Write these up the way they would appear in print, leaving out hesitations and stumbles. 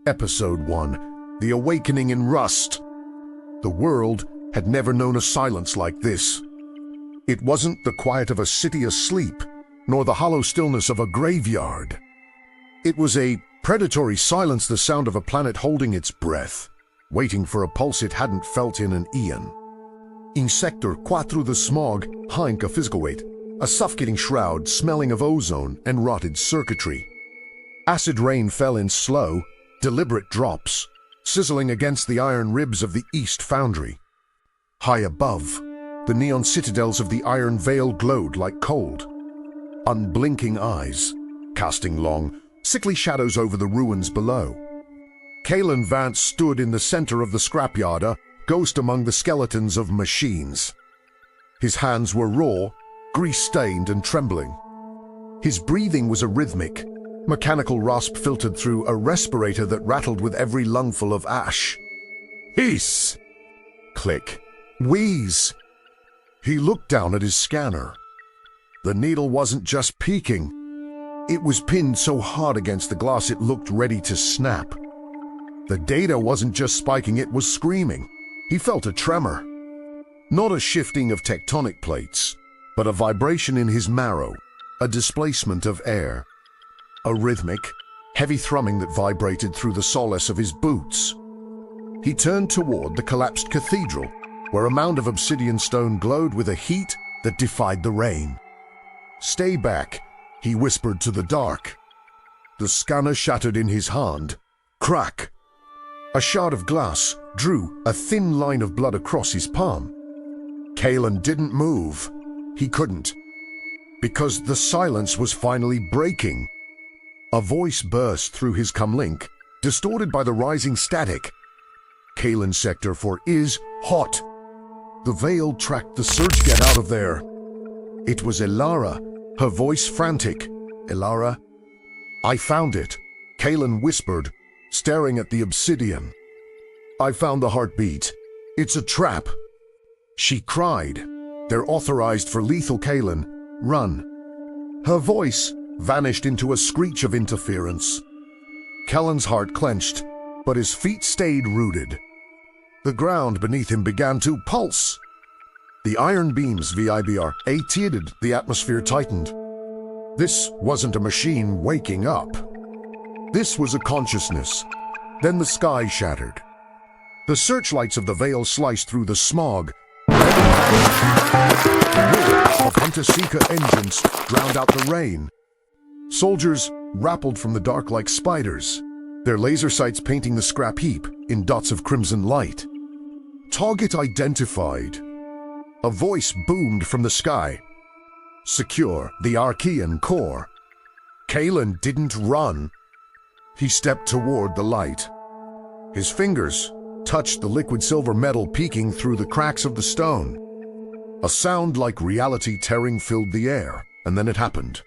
Episode 1: The Awakening in Rust. The world had never known a silence like this. It wasn't the quiet of a city asleep, nor the hollow stillness of a graveyard. It was a predatory silence, the sound of a planet holding its breath, waiting for a pulse it hadn't felt in an eon. In Sector 4, the smog hung a physical weight, a suffocating shroud smelling of ozone and rotted circuitry. Acid rain fell in slow, deliberate drops, sizzling against the iron ribs of the East Foundry. High above, the neon citadels of the Iron Veil glowed like cold, unblinking eyes, casting long, sickly shadows over the ruins below. Kaelen Vance stood in the center of the scrapyard, a ghost among the skeletons of machines. His hands were raw, grease-stained and trembling. His breathing was a rhythmic, mechanical rasp filtered through a respirator that rattled with every lungful of ash. Hiss! Click. Wheeze! He looked down at his scanner. The needle wasn't just peaking. It was pinned so hard against the glass it looked ready to snap. The data wasn't just spiking, it was screaming. He felt a tremor. Not a shifting of tectonic plates, but a vibration in his marrow, a displacement of air. A rhythmic, heavy thrumming that vibrated through the solace of his boots. He turned toward the collapsed cathedral, where a mound of obsidian stone glowed with a heat that defied the rain. "Stay back," he whispered to the dark. The scanner shattered in his hand. Crack! A shard of glass drew a thin line of blood across his palm. Kaelen didn't move. He couldn't. Because the silence was finally breaking. A voice burst through his comlink, distorted by the rising static. "Kaelen, Sector 4 is hot." The Veil tracked the surge. "Get out of there." It was Elara, her voice frantic. "Elara?" "I found it," Kaelen whispered, staring at the obsidian. "I found the heartbeat. It's a trap." She cried. "They're authorized for lethal, Kaelen. Run." Her voice vanished into a screech of interference. Kaelen's heart clenched, but his feet stayed rooted. The ground beneath him began to pulse. The iron beams VIBR-AT'd, the atmosphere tightened. This wasn't a machine waking up. This was a consciousness. Then the sky shattered. The searchlights of the Veil sliced through the smog. The roar of Hunter-Seeker engines drowned out the rain. Soldiers rappelled from the dark like spiders, their laser sights painting the scrap heap in dots of crimson light. "Target identified." A voice boomed from the sky. "Secure the Archaeon core." Kaelen didn't run. He stepped toward the light. His fingers touched the liquid silver metal peeking through the cracks of the stone. A sound like reality tearing filled the air, and then it happened.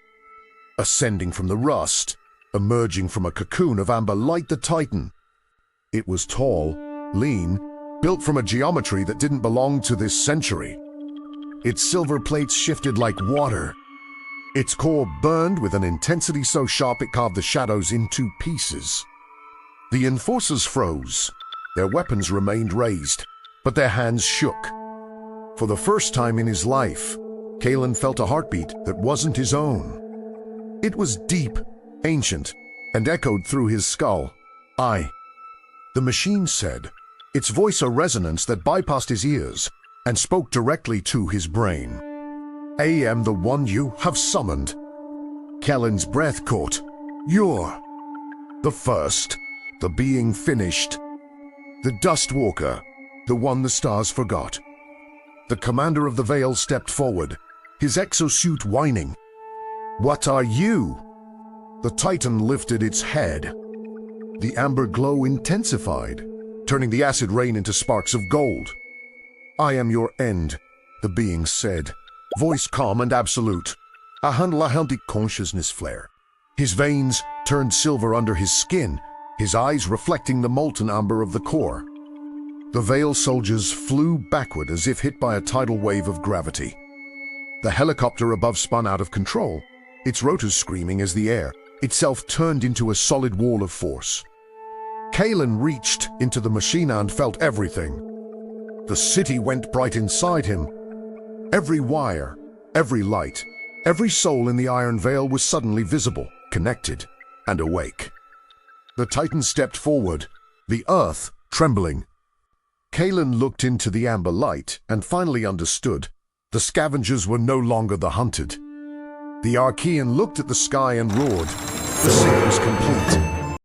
Ascending from the rust, emerging from a cocoon of amber light, the Titan. It was tall, lean, built from a geometry that didn't belong to this century. Its silver plates shifted like water. Its core burned with an intensity so sharp it carved the shadows into pieces. The enforcers froze. Their weapons remained raised, but their hands shook. For the first time in his life, Kaelen felt a heartbeat that wasn't his own. It was deep, ancient, and echoed through his skull. "I." The machine said, its voice a resonance that bypassed his ears and spoke directly to his brain. "I am the one you have summoned." Kaelen's breath caught. "You're the first, the being finished. The Dustwalker, the one the stars forgot." The commander of the Veil stepped forward, his exosuit whining. "What are you?" The Titan lifted its head. The amber glow intensified, turning the acid rain into sparks of gold. "I am your end," the being said, voice calm and absolute. A handle consciousness flare. His veins turned silver under his skin, his eyes reflecting the molten amber of the core. The Veil soldiers flew backward as if hit by a tidal wave of gravity. The helicopter above spun out of control, its rotors screaming as the air itself turned into a solid wall of force. Kaelen reached into the machine and felt everything. The city went bright inside him. Every wire, every light, every soul in the Iron Veil was suddenly visible, connected, and awake. The Titan stepped forward, the earth trembling. Kaelen looked into the amber light and finally understood. The scavengers were no longer the hunted. The Archaeon looked at the sky and roared. The city was complete.